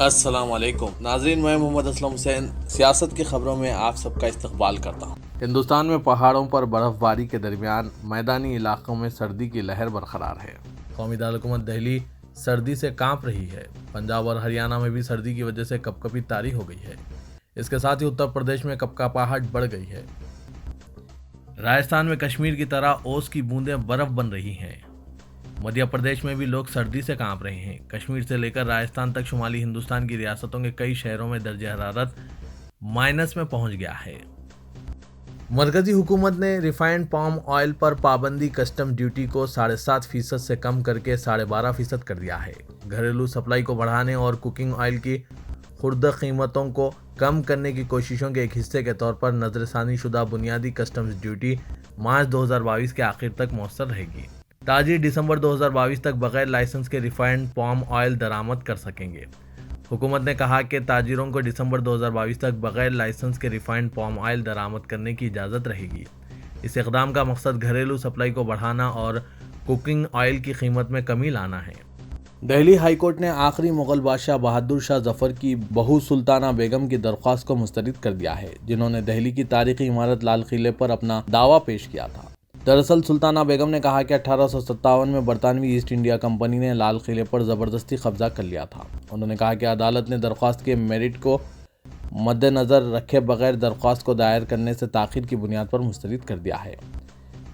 السلام علیکم ناظرین، میں محمد اسلم حسین سیاست کی خبروں میں آپ سب کا استقبال کرتا ہوں۔ ہندوستان میں پہاڑوں پر برف باری کے درمیان میدانی علاقوں میں سردی کی لہر برقرار ہے۔ قومی دارالحکومت دہلی سردی سے کانپ رہی ہے۔ پنجاب اور ہریانہ میں بھی سردی کی وجہ سے کپکپی طاری ہو گئی ہے۔ اس کے ساتھ ہی اتر پردیش میں کپکپاہٹ بڑھ گئی ہے۔ راجستھان میں کشمیر کی طرح اوس کی بوندیں برف بن رہی ہیں۔ مدھیہ پردیش میں بھی لوگ سردی سے کانپ رہے ہیں۔ کشمیر سے لے کر راجستھان تک شمالی ہندوستان کی ریاستوں کے کئی شہروں میں درجہ حرارت مائنس میں پہنچ گیا ہے۔ مرکزی حکومت نے ریفائنڈ پام آئل پر پابندی کسٹم ڈیوٹی کو 7.5% سے کم کر کے 12.5% کر دیا ہے۔ گھریلو سپلائی کو بڑھانے اور کوکنگ آئل کی خوردہ قیمتوں کو کم کرنے کی کوششوں کے ایک حصے کے طور پر نظر ثانی شدہ بنیادی کسٹمز ڈیوٹی مارچ 2022 کے آخر تک مؤثر رہے گی۔ تاجر دسمبر 2022 تک بغیر لائسنس کے ریفائنڈ پام آئل درآمد کر سکیں گے۔ حکومت نے کہا کہ تاجروں کو دسمبر 2022 تک بغیر لائسنس کے ریفائنڈ پام آئل درآمد کرنے کی اجازت رہے گی۔ اس اقدام کا مقصد گھریلو سپلائی کو بڑھانا اور کوکنگ آئل کی قیمت میں کمی لانا ہے۔ دہلی ہائی کورٹ نے آخری مغل بادشاہ بہادر شاہ ظفر کی بہو سلطانہ بیگم کی درخواست کو مسترد کر دیا ہے، جنہوں نے دہلی کی تاریخی عمارت لال قلعے پر اپنا دعویٰ پیش کیا تھا۔ دراصل سلطانہ بیگم نے کہا کہ 1857 میں برطانوی ایسٹ انڈیا کمپنی نے لال قلعے پر زبردستی قبضہ کر لیا تھا۔ انہوں نے کہا کہ عدالت نے درخواست کے میرٹ کو مد نظر رکھے بغیر درخواست کو دائر کرنے سے تاخیر کی بنیاد پر مسترد کر دیا ہے۔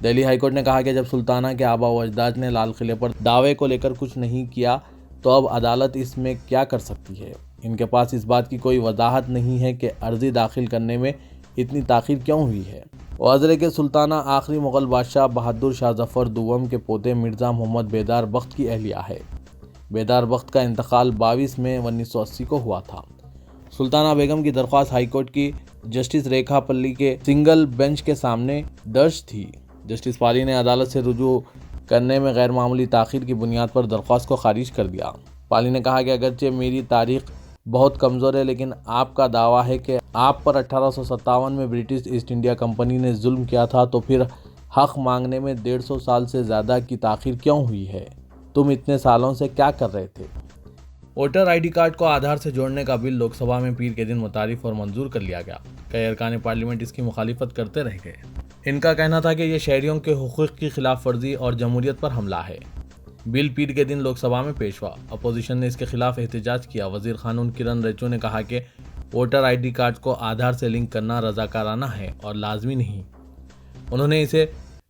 دہلی ہائی کورٹ نے کہا کہ جب سلطانہ کے آباء و اجداد نے لال قلعے پر دعوے کو لے کر کچھ نہیں کیا تو اب عدالت اس میں کیا کر سکتی ہے؟ ان کے پاس اس بات کی کوئی وضاحت نہیں ہے کہ عرضی داخل کرنے میں اتنی تاخیر کیوں ہوئی ہے۔ واضح ہے کہ سلطانہ آخری مغل بادشاہ بہادر شاہ ظفر دوم کے پوتے مرزا محمد بیدار بخت کی اہلیہ ہے۔ بیدار بخت کا انتقال 22 مئی 1980 کو ہوا تھا۔ سلطانہ بیگم کی درخواست ہائی کورٹ کی جسٹس ریکھا پلی کے سنگل بینچ کے سامنے درج تھی۔ جسٹس پالی نے عدالت سے رجوع کرنے میں غیر معمولی تاخیر کی بنیاد پر درخواست کو خارج کر دیا۔ پالی نے کہا کہ اگرچہ میری تاریخ بہت کمزور ہے، لیکن آپ کا دعویٰ ہے کہ آپ پر 1857 میں برٹش ایسٹ انڈیا کمپنی نے ظلم کیا تھا، تو پھر حق مانگنے میں 150 سال سے زیادہ کی تاخیر کیوں ہوئی ہے؟ تم اتنے سالوں سے کیا کر رہے تھے؟ ووٹر آئی ڈی کارڈ کو آدھار سے جوڑنے کا بل لوک سبھا میں پیر کے دن متعارف اور منظور کر لیا گیا۔ کئی ارکان پارلیمنٹ اس کی مخالفت کرتے رہ گئے۔ ان کا کہنا تھا کہ یہ شہریوں کے حقوق کی خلاف ورزی اور جمہوریت پر حملہ ہے۔ بل پیر کے دن لوک سبھا میں پیش ہوا۔ اپوزیشن نے اس کے خلاف احتجاج کیا۔ وزیر قانون کرن ریجیجو نے کہا کہ ووٹر آئی ڈی کارڈ کو آدھار سے لنک کرنا رضاکارانہ ہے اور لازمی نہیں۔ انہوں نے اسے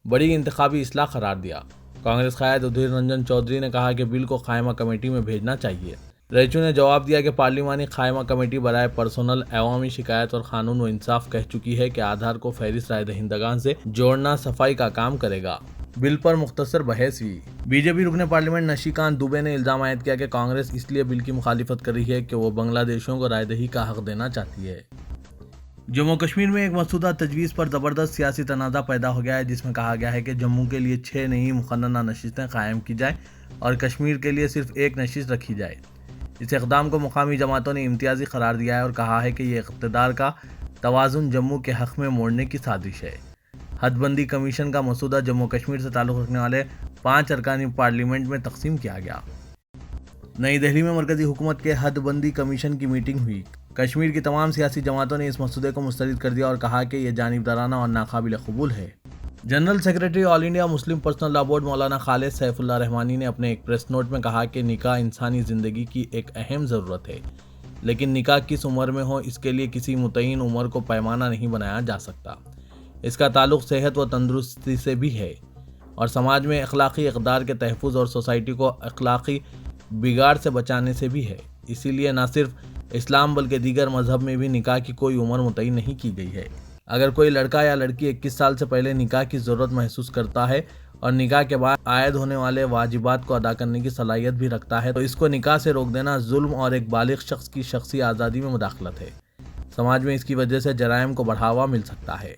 بڑی انتخابی اصلاح قرار دیا۔ کانگریس قائد ادھیر رنجن چودھری نے کہا کہ بل کو قائمہ کمیٹی میں بھیجنا چاہیے۔ ریجیجو نے جواب دیا کہ پارلیمانی قائمہ کمیٹی برائے پرسنل عوامی شکایات اور قانون و انصاف کہہ چکی ہے کہ آدھار کو فہرست رائے دہندگان سے جوڑنا صفائی کا کام کرے گا۔ بل پر مختصر بحث ہوئی۔ بی جے پی رکن پارلیمنٹ نشی کانت دوبے نے الزام عائد کیا کہ کانگریس اس لیے بل کی مخالفت کر رہی ہے کہ وہ بنگلہ دیشیوں کو رائے دہی کا حق دینا چاہتی ہے۔ جموں کشمیر میں ایک مسودہ تجویز پر زبردست سیاسی تنازع پیدا ہو گیا ہے، جس میں کہا گیا ہے کہ جموں کے لیے 6 نئی مقننہ نشستیں قائم کی جائیں اور کشمیر کے لیے صرف 1 نشست رکھی جائے۔ اس اقدام کو مقامی جماعتوں نے امتیازی قرار دیا ہے اور کہا ہے کہ یہ اقتدار کا توازن جموں کے حق میں موڑنے کی سازش ہے۔ حد بندی کمیشن کا مسودہ جموں کشمیر سے تعلق رکھنے والے 5 ارکانی پارلیمنٹ میں تقسیم کیا گیا۔ نئی دہلی میں مرکزی حکومت کے حد بندی کمیشن کی میٹنگ ہوئی۔ کشمیر کی تمام سیاسی جماعتوں نے اس مسودے کو مسترد کر دیا اور کہا کہ یہ جانبدارانہ اور ناقابل قبول ہے۔ General secretary all India Muslim personal law board Maulana Khalid Saif Ullah رحمانی نے اپنے ایک پریس نوٹ میں کہا کہ نکاح انسانی زندگی کی ایک اہم ضرورت ہے، لیکن نکاح کس عمر میں ہو اس کے لیے کسی متعین عمر کو پیمانہ نہیں بنایا جا سکتا۔ اس کا تعلق صحت و تندرستی سے بھی ہے اور سماج میں اخلاقی اقدار کے تحفظ اور سوسائٹی کو اخلاقی بگاڑ سے بچانے سے بھی ہے۔ اسی لیے نہ صرف اسلام بلکہ دیگر مذہب میں بھی نکاح کی کوئی عمر متعین نہیں کی گئی ہے۔ اگر کوئی لڑکا یا لڑکی 21 سال سے پہلے نکاح کی ضرورت محسوس کرتا ہے اور نکاح کے بعد عائد ہونے والے واجبات کو ادا کرنے کی صلاحیت بھی رکھتا ہے تو اس کو نکاح سے روک دینا ظلم اور ایک بالغ شخص کی شخصی آزادی میں مداخلت ہے۔ سماج میں اس کی وجہ سے جرائم کو بڑھاوا مل سکتا ہے۔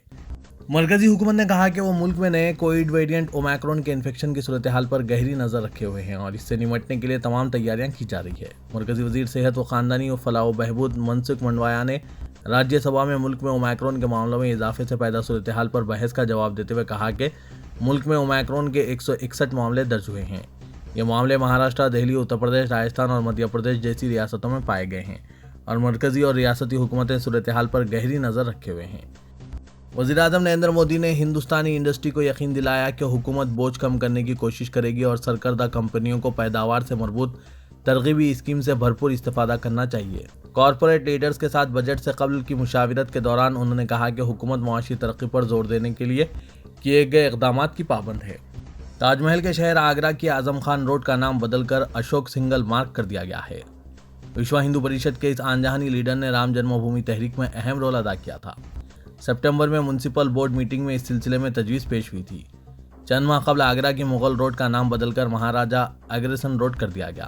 مرکزی حکومت نے کہا کہ وہ ملک میں نئے کووڈ ویریئنٹ اومیکرون کے انفیکشن کی صورتحال پر گہری نظر رکھے ہوئے ہیں اور اس سے نمٹنے کے لیے تمام تیاریاں کی جا رہی ہے۔ مرکزی وزیر صحت و خاندانی و فلاح و بہبود منسکھ منڈویا نے راجیہ سبھا میں ملک میں اومیکرون کے معاملوں میں اضافے سے پیدا صورتحال پر بحث کا جواب دیتے ہوئے کہا کہ ملک میں اومیکرون کے 161 معاملے درج ہوئے ہیں۔ یہ معاملے مہاراشٹر، دہلی، اتر پردیش، راجستھان اور مدھیہ پردیش جیسی ریاستوں میں پائے گئے ہیں اور مرکزی اور ریاستی حکومتیں صورتحال پر گہری نظر رکھے ہوئے ہیں۔ وزیر اعظم نریندر مودی نے ہندوستانی انڈسٹری کو یقین دلایا کہ حکومت بوجھ کم کرنے کی کوشش کرے گی اور سرکردہ کمپنیوں کو پیداوار سے مربوط ترغیبی اسکیم سے بھرپور استفادہ کرنا چاہیے۔ کارپوریٹ لیڈرز کے ساتھ بجٹ سے قبل کی مشاورت کے دوران انہوں نے کہا کہ حکومت معاشی ترقی پر زور دینے کے لیے کیے گئے اقدامات کی پابند ہے۔ تاج محل کے شہر آگرہ کی اعظم خان روڈ کا نام بدل کر اشوک سنگل مارگ کر دیا گیا ہے۔ وشو ہندو پریشد کے اس آن جہانی لیڈر نے رام جنم بھومی تحریک میں اہم رول ادا کیا تھا۔ ستمبر میں میونسپل بورڈ میٹنگ میں اس سلسلے میں تجویز پیش ہوئی تھی۔ چند ماہ قبل آگرہ کی مغل روڈ کا نام بدل کر مہاراجہ اگریسن روڈ کر دیا گیا۔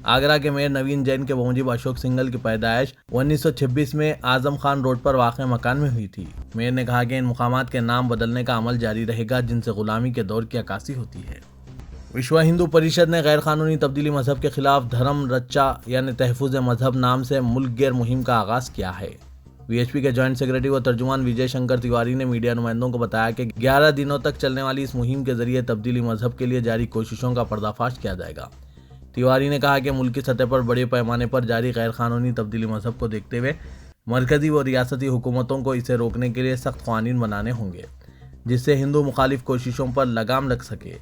آگرہ کے میئر نوین جین کے بموجب اشوک سنگل کی پیدائش 1926 میں اعظم خان روڈ پر واقع مکان میں ہوئی تھی۔ میئر نے کہا کہ ان مقامات کے نام بدلنے کا عمل جاری رہے گا جن سے غلامی کے دور کی عکاسی ہوتی ہے۔ وشو ہندو پریشد نے غیر قانونی تبدیلی مذہب کے خلاف دھرم رچا یعنی تحفظ مذہب نام سے ملک گیر مہم کا آغاز کیا ہے۔ وی ایچ پی کے جوائنٹ سیکرٹری و ترجمان وجے شنکر تیواری نے میڈیا نمائندوں کو بتایا کہ 11 دنوں تک چلنے والی اس مہم کے ذریعے تبدیلی مذہب کے لیے جاری کوششوں کا پردہ فاش کیا جائے گا۔ تیواری نے کہا کہ ملکی سطح پر بڑے پیمانے پر جاری غیر قانونی تبدیلی مذہب کو دیکھتے ہوئے مرکزی و ریاستی حکومتوں کو اسے روکنے کے لیے سخت قوانین بنانے ہوں گے جس سے ہندو مخالف کوششوں پر لگام لگ سکے۔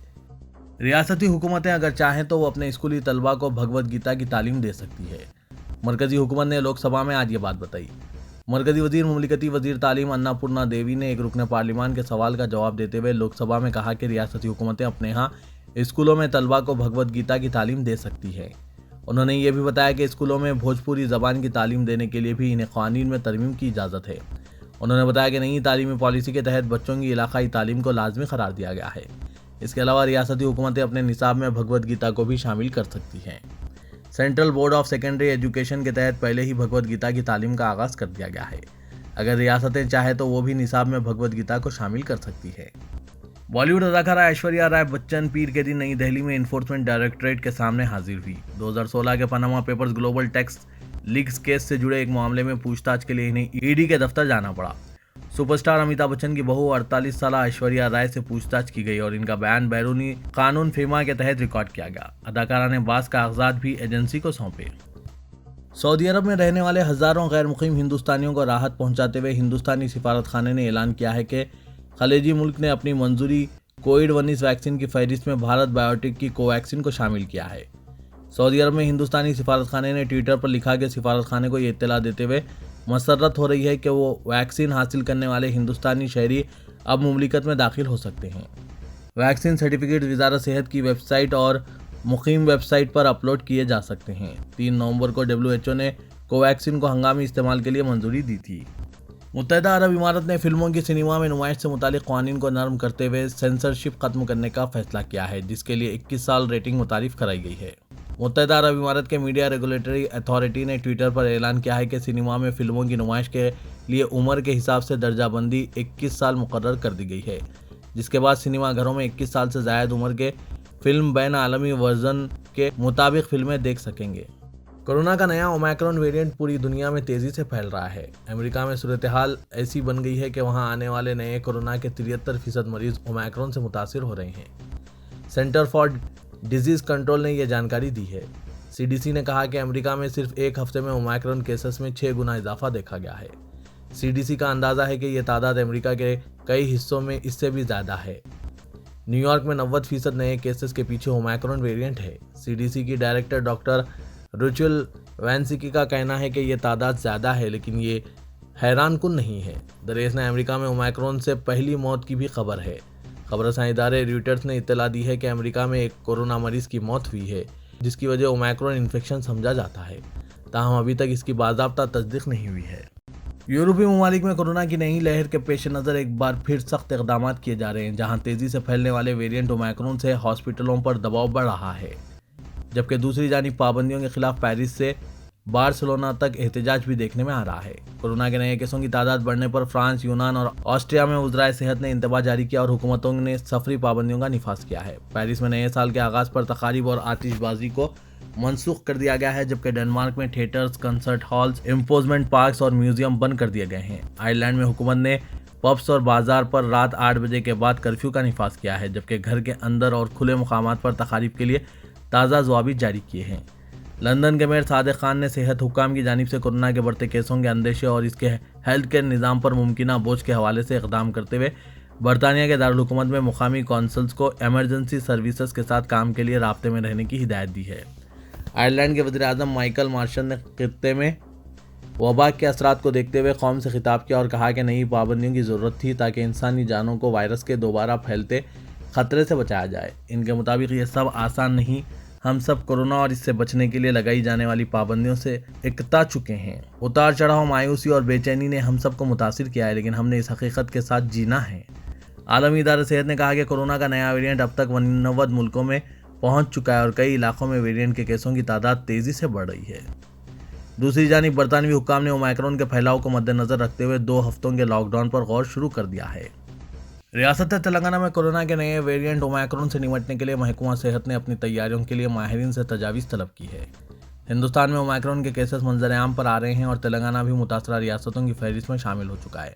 ریاستی حکومتیں اگر چاہیں تو وہ اپنے اسکولی طلباء کو بھگوت گیتا کی تعلیم دے سکتی ہے۔ مرکزی حکومت نے لوک سبھا میں آج یہ بات بتائی۔ مرکزی وزیر مملکتی وزیر تعلیم انا پورنا دیوی نے ایک رکن پارلیمان کے سوال کا جواب دیتے ہوئے لوک سبھا میں کہا کہ ریاستی حکومتیں اپنے ہاں اسکولوں میں طلباء کو بھگوت گیتا کی تعلیم دے سکتی ہے۔ انہوں نے یہ بھی بتایا کہ اسکولوں میں بھوجپوری زبان کی تعلیم دینے کے لیے بھی انہیں قوانین میں ترمیم کی اجازت ہے۔ انہوں نے بتایا کہ نئی تعلیمی پالیسی کے تحت بچوں کی علاقائی تعلیم کو لازمی قرار دیا گیا ہے۔ اس کے علاوہ ریاستی حکومتیں اپنے نصاب میں بھگوت گیتا کو بھی شامل کر سکتی ہیں۔ Central board of secondary education کے تحت پہلے ہی بھگوت گیتا کی تعلیم کا آغاز کر دیا گیا ہے۔ اگر ریاستیں چاہیں تو وہ بھی نصاب میں بھگوت گیتا کو شامل کر سکتی ہے۔ بالی ووڈ اداکارہ ایشوریہ رائے بچن پیر کے دن نئی دہلی میں انفورسمنٹ ڈائریکٹوریٹ کے سامنے حاضر ہوئی۔ 2016 کے Panama papers global tax leaks case سے جڑے ایک معاملے میں پوچھ تاچھ کے لیے انہیں ای ڈی کے دفتر جانا پڑا۔ سپر اسٹار امیتابھ بچن کی بہو 48 سالہ ایشوریہ رائے سے پوچھ تاچھ کی گئی اور ان کا بیان بیرونی قانون فیما کے تحت ریکارڈ کیا گیا۔ اداکارہ نے بعض کاغذات بھی ایجنسی کو سونپے۔ سعودی عرب میں رہنے والے ہزاروں غیر مقیم ہندوستانیوں کو راحت پہنچاتے ہوئے ہندوستانی سفارت خانے نے اعلان کیا ہے کہ خلیجی ملک نے اپنی منظوری کووڈ-19 ویکسین کی فہرست میں بھارت بائیوٹیک کی کوویکسین کو شامل کیا ہے۔ سعودی عرب میں ہندوستانی سفارت خانے نے ٹویٹر پر لکھا کہ سفارت خانے کو یہ اطلاع دیتے ہوئے مسرت ہو رہی ہے کہ وہ ویکسین حاصل کرنے والے ہندوستانی شہری اب مملکت میں داخل ہو سکتے ہیں۔ ویکسین سرٹیفکیٹ وزارت صحت کی ویب سائٹ اور مقیم ویب سائٹ پر اپلوڈ کیے جا سکتے ہیں۔ 3 نومبر کو WHO نے کوویکسین کو ہنگامی استعمال کے لیے منظوری دی تھی۔ متحدہ عرب امارات نے فلموں کی سنیما میں نمائش سے متعلق قوانین کو نرم کرتے ہوئے سینسرشپ ختم کرنے کا فیصلہ کیا ہے جس کے لیے 21 سال ریٹنگ متعارف کرائی گئی ہے۔ متحدہ عرب امارات کے میڈیا ریگولیٹری اتھارٹی نے ٹویٹر پر اعلان کیا ہے کہ سنیما میں فلموں کی نمائش کے لیے عمر کے حساب سے درجہ بندی 21 سال مقرر کر دی گئی ہے، جس کے بعد سنیما گھروں میں 21 سال سے زائد عمر کے فلم بین عالمی ورژن کے مطابق فلمیں دیکھ سکیں گے۔ کورونا کا نیا اومیکرون ویریئنٹ پوری دنیا میں تیزی سے پھیل رہا ہے۔ امریکہ میں صورتحال ایسی بن گئی ہے کہ وہاں آنے والے نئے کورونا کے 73% مریض اومیکرون سے متاثر ہو رہے ہیں۔ سینٹر فار ڈیزیز کنٹرول نے یہ جانکاری دی ہے۔ CDC نے کہا کہ امریکہ میں صرف ایک ہفتے میں اومیکرون کیسز میں 6 گنا اضافہ دیکھا گیا ہے۔ CDC کا اندازہ ہے کہ یہ تعداد امریکہ کے کئی حصوں میں اس سے بھی زیادہ ہے۔ نیو یارک میں 90% نئے کیسز کے پیچھے اومیکرون ویریئنٹ ہے۔ CDC کی ڈائریکٹر ڈاکٹر روچل وینسکی کا کہنا ہے کہ یہ تعداد زیادہ ہے لیکن یہ حیران کن نہیں ہے۔ دراصل امریکہ میں اومیکرون سے پہلی موت کی بھی خبر ہے۔ خبر رساں ادارے رویٹرز نے اطلاع دی ہے کہ امریکہ میں ایک کورونا مریض کی موت ہوئی ہے جس کی وجہ اومیکرون انفیکشن سمجھا جاتا ہے، تاہم ابھی تک اس کی باضابطہ تصدیق نہیں ہوئی ہے۔ یورپی ممالک میں کورونا کی نئی لہر کے پیش نظر ایک بار پھر سخت اقدامات کیے جا رہے ہیں، جہاں تیزی سے پھیلنے والے ویریئنٹ اومیکرون سے ہاسپٹلوں پر دباؤ بڑھ رہا ہے، جبکہ دوسری جانب پابندیوں کے خلاف پیرس سے بارسلونا تک احتجاج بھی دیکھنے میں آ رہا ہے۔ کورونا کے نئے کیسوں کی تعداد بڑھنے پر فرانس، یونان اور آسٹریا میں وزرائے صحت نے انتباہ جاری کیا اور حکومتوں نے سفری پابندیوں کا نفاذ کیا ہے۔ پیرس میں نئے سال کے آغاز پر تقاریب اور آتش بازی کو منسوخ کر دیا گیا ہے، جبکہ ڈنمارک میں تھیٹرز، کنسرٹ ہالز، امپوزمنٹ پارکس اور میوزیم بند کر دیے گئے ہیں۔ آئرلینڈ میں حکومت نے پبس اور بازار پر رات 8 بجے کے بعد کرفیو کا نفاذ کیا ہے، جبکہ گھر کے اندر اور کھلے مقامات پر تقاریب کے لیے تازہ ضوابط جاری کیے ہیں۔ لندن کے میئر صادق خان نے صحت حکام کی جانب سے کورونا کے بڑھتے کیسوں کے اندیشے اور اس کے ہیلتھ کیئر نظام پر ممکنہ بوجھ کے حوالے سے اقدام کرتے ہوئے برطانیہ کے دارالحکومت میں مقامی کونسلز کو ایمرجنسی سروسز کے ساتھ کام کے لیے رابطے میں رہنے کی ہدایت دی ہے۔ آئرلینڈ کے وزیر اعظم مائیکل مارشل نے خطے میں وبا کے اثرات کو دیکھتے ہوئے قوم سے خطاب کیا اور کہا کہ نئی پابندیوں کی ضرورت تھی تاکہ انسانی جانوں کو وائرس کے دوبارہ پھیلتے خطرے سے بچایا جائے۔ ان کے مطابق یہ سب آسان نہیں، ہم سب کورونا اور اس سے بچنے کے لیے لگائی جانے والی پابندیوں سے اکتا چکے ہیں۔ اتار چڑھاؤ، مایوسی اور بے چینی نے ہم سب کو متاثر کیا ہے، لیکن ہم نے اس حقیقت کے ساتھ جینا ہے۔ عالمی ادارہ صحت نے کہا کہ کورونا کا نیا ویریانٹ اب تک 49 ملکوں میں پہنچ چکا ہے اور کئی علاقوں میں ویریانٹ کے کیسوں کی تعداد تیزی سے بڑھ رہی ہے۔ دوسری جانب برطانوی حکام نے اومیکرون کے پھیلاؤ کو مد نظر رکھتے ہوئے 2 ہفتوں کے لاک ڈاؤن پر غور شروع کر دیا ہے۔ ریاست تلنگانہ میں کورونا کے نئے ویریانٹ اومیکرون سے نمٹنے کے لیے محکمہ صحت نے اپنی تیاریوں کے لیے ماہرین سے تجاویز طلب کی ہے۔ ہندوستان میں اومیکرون کے کیسز منظر عام پر آ رہے ہیں اور تلنگانہ بھی متاثرہ ریاستوں کی فہرست میں شامل ہو چکا ہے۔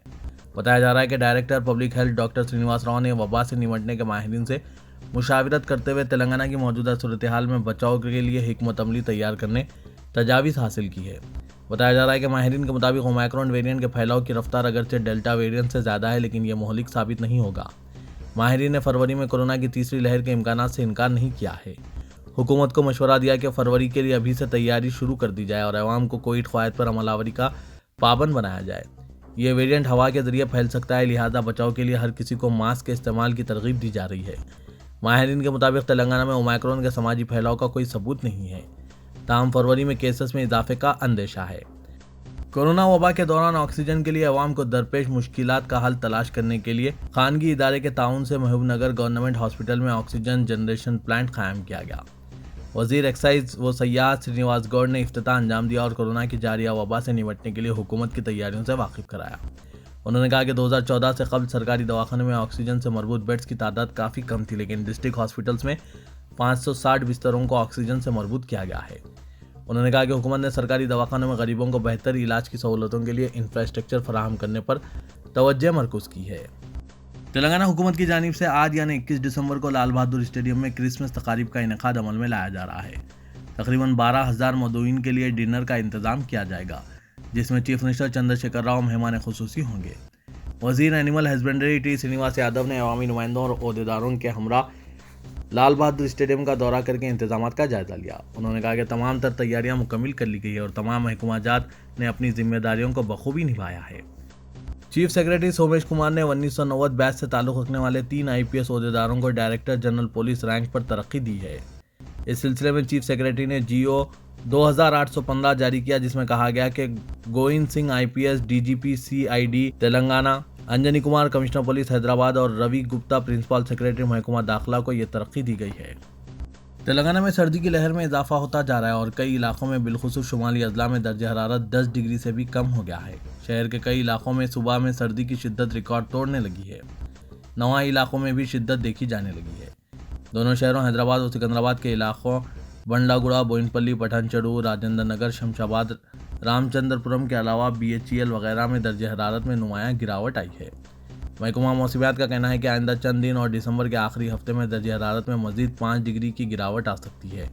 بتایا جا رہا ہے کہ director public health doctor Srinivas Rao نے وبا سے نمٹنے کے ماہرین سے مشاورت کرتے ہوئے تلنگانہ کی موجودہ صورتحال میں بچاؤ کے لیے حکمت عملی تیار کرنے تجاویز حاصل کی ہے۔ بتایا جا رہا ہے کہ ماہرین کے مطابق اومیکرون ویریانٹ کے پھیلاؤ کی رفتار اگرچہ ڈیلٹا ویریانٹ سے زیادہ ہے، لیکن یہ مہلک ثابت نہیں ہوگا۔ ماہرین نے فروری میں کورونا کی تیسری لہر کے امکانات سے انکار نہیں کیا ہے۔ حکومت کو مشورہ دیا کہ فروری کے لیے ابھی سے تیاری شروع کر دی جائے اور عوام کو کووڈ قواعد پر عمل آوری کا پابند بنایا جائے۔ یہ ویریانٹ ہوا کے ذریعے پھیل سکتا ہے، لہذا بچاؤ کے لیے ہر کسی کو ماسک کے استعمال کی ترغیب دی جا رہی ہے۔ ماہرین کے مطابق تلنگانہ میں اومیکرون کے سماجی پھیلاؤ کا کوئی ثبوت نہیں ہے، تاہم فروری میں کیسز میں اضافے کا اندیشہ ہے۔ کورونا وبا کے دوران آکسیجن کے لیے عوام کو درپیش مشکلات کا حل تلاش کرنے کے لیے خانگی ادارے کے تعاون سے محبوب نگر گورنمنٹ ہاسپٹل میں آکسیجن جنریشن پلانٹ قائم کیا گیا۔ وزیر ایکسائز و سیاحت سرینواس گوڑ نے افتتاح انجام دیا اور کورونا کی جاریہ وبا سے نمٹنے کے لیے حکومت کی تیاریوں سے واقف کرایا۔ انہوں نے کہا کہ 2014 سے قبل سرکاری دواخانوں میں آکسیجن سے مربوط بیڈز کی تعداد کافی کم تھی، لیکن ڈسٹرکٹ ہاسپٹلز میں 560 بستروں کو آکسیجن سے مربوط کیا گیا ہے۔ انہوں نے کہا کہ حکومت نے سرکاری دواخانوں میں غریبوں کو بہتر علاج کی سہولتوں کے لیے انفراسٹرکچر فراہم کرنے پر توجہ مرکوز کی ہے۔ تلنگانہ حکومت کی جانب سے آج یعنی 21 دسمبر کو لال بہادر اسٹیڈیم میں کرسمس تقاریب کا انعقاد عمل میں لایا جا رہا ہے۔ تقریباً 12,000 مدعوئین کے لیے ڈنر کا انتظام کیا جائے گا، جس میں چیف منسٹر چندر شیکھر راؤ مہمان خصوصی ہوں گے۔ وزیر animal husbandry T Srinivas Yadav نے عوامی نمائندوں اور عہدیداروں کے ہمراہ لال بہادر اسٹیڈیم کا دورہ کر کے انتظامات کا جائزہ لیا۔ انہوں نے کہا کہ تمام تر تیاریاں مکمل کر لی گئی ہے اور تمام محکمہ جات نے اپنی ذمہ داریوں کو بخوبی نبھایا ہے۔ چیف سیکرٹری سومیش کمار نے 1990 بیچ سے تعلق رکھنے والے 3 IPS عہدیداروں کو ڈائریکٹر جنرل پولیس رینک پر ترقی دی ہے۔ اس سلسلے میں چیف سیکرٹری نے GO 2815 جاری کیا، جس میں کہا گیا کہ Govind Singh IPS DGP CID Telangana, Anjani Kumar commissioner police Hyderabad اور روی گپتا پرنسپل سیکرٹری محکمہ داخلہ کو یہ ترقی دی گئی ہے۔ تلنگانہ میں سردی کی لہر میں اضافہ ہوتا جا رہا ہے اور کئی علاقوں میں بالخصوص شمالی اضلاع میں درجہ حرارت 10 ڈگری سے بھی کم ہو گیا ہے۔ شہر کے کئی علاقوں میں صبح میں سردی کی شدت ریکارڈ توڑنے لگی ہے۔ نوائی علاقوں میں بھی شدت دیکھی جانے لگی ہے۔ دونوں شہروں حیدرآباد اور سکندرآباد کے علاقوں بنڈا گڑا، بوئن پلی، پٹھان چڑو، راجندر نگر، شمشاباد، رام چندر پورم کے علاوہ BHEL وغیرہ میں درجہ حرارت میں نمایاں گراوٹ آئی ہے۔ محکمہ موسمیات کا کہنا ہے کہ آئندہ چند دن اور دسمبر کے آخری ہفتے میں درجہ حرارت میں مزید 5 ڈگری کی گراوٹ آ سکتی ہے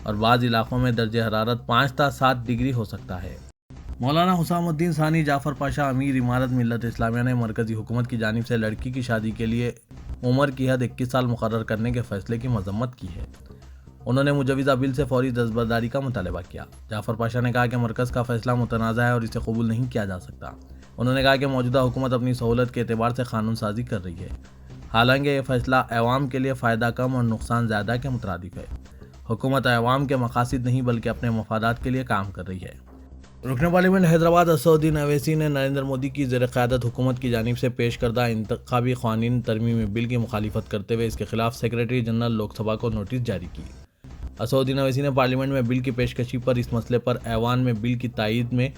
اور بعض علاقوں میں درجہ حرارت 5 تا 7 ڈگری ہو سکتا ہے۔ مولانا حسام الدین ثانی جعفر پاشا امیر امارت ملت اسلامیہ نے مرکزی حکومت کی جانب سے لڑکی کی شادی کے لیے عمر کی حد 21 سال مقرر کرنے کے فیصلے کی مذمت کی ہے۔ انہوں نے مجوزہ بل سے فوری دستبرداری کا مطالبہ کیا۔ جعفر پاشا نے کہا کہ مرکز کا فیصلہ متنازع ہے اور اسے قبول نہیں کیا جا سکتا۔ انہوں نے کہا کہ موجودہ حکومت اپنی سہولت کے اعتبار سے قانون سازی کر رہی ہے، حالانکہ یہ فیصلہ عوام کے لیے فائدہ کم اور نقصان زیادہ کے مترادف ہے۔ حکومت عوام کے مقاصد نہیں بلکہ اپنے مفادات کے لیے کام کر رہی ہے۔ رکن پارلیمنٹ حیدرآباد اسد الدین اویسی نے نریندر مودی کی زیر قیادت حکومت کی جانب سے پیش کردہ انتخابی قوانین ترمیمی بل کی مخالفت کرتے ہوئے اس کے خلاف سیکرٹری جنرل لوک سبھا کو نوٹس جاری کی۔ اسد الدین اویسی نے پارلیمنٹ میں بل کی پیشکشی پر اس مسئلے پر ایوان میں بل کی تائید میں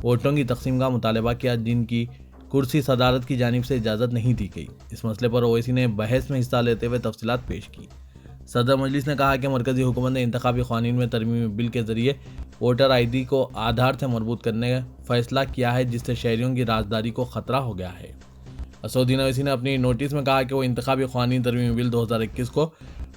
ووٹوں کی تقسیم کا مطالبہ کیا، جن کی کرسی صدارت کی جانب سے اجازت نہیں دی گئی۔ اس مسئلے پر اویسی نے بحث میں حصہ لیتے ہوئے تفصیلات پیش کی۔ صدر مجلس نے کہا کہ مرکزی حکومت نے انتخابی قوانین میں ترمیمی بل کے ذریعے ووٹر ID کو آدھار سے مربوط کرنے کا فیصلہ کیا ہے، جس سے شہریوں کی رازداری کو خطرہ ہو گیا ہے۔ اسد الدین اویسی نے اپنی نوٹس میں کہا کہ وہ انتخابی قوانین ترمیمی بل 2021 کو